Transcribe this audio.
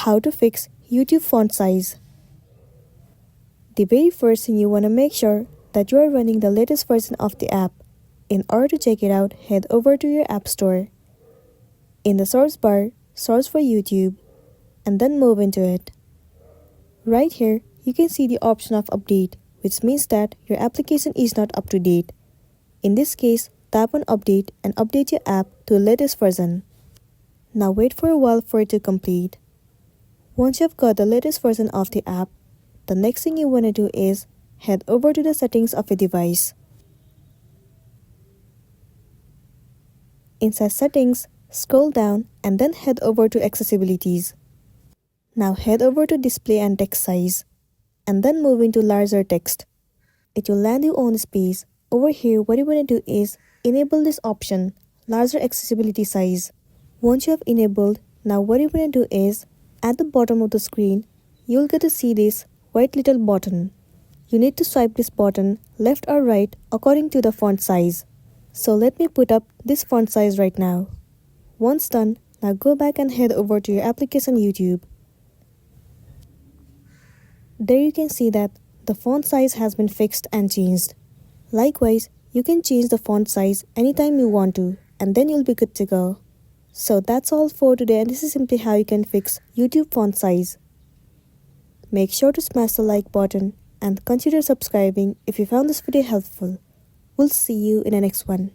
How to fix YouTube font size. The very first thing you want to make sure that you are running the latest version of the app. In order to check it out, head over to your App Store. In the source bar, search for YouTube and then move into it. Right here, you can see the option of update, which means that your application is not up to date. In this case, tap on update and update your app to the latest version. Now wait for a while for it to complete. Once you've got the latest version of the app, the next thing you want to do is head over to the settings of your device. Inside settings, scroll down and then head over to accessibilities. Now head over to display and text size and then move into larger text. It will land you on this page. Over here, what you want to do is enable this option, larger accessibility size. Once you have enabled, now what you want to do is at the bottom of the screen, you'll get to see this white little button. You need to swipe this button left or right according to the font size. So let me put up this font size right now. Once done, now go back and head over to your application YouTube. There you can see that the font size has been fixed and changed. Likewise, you can change the font size anytime you want to, and then you'll be good to go. So that's all for today, and this is simply how you can fix YouTube font size. Make sure to smash the like button and consider subscribing if you found this video helpful. We'll see you in the next one.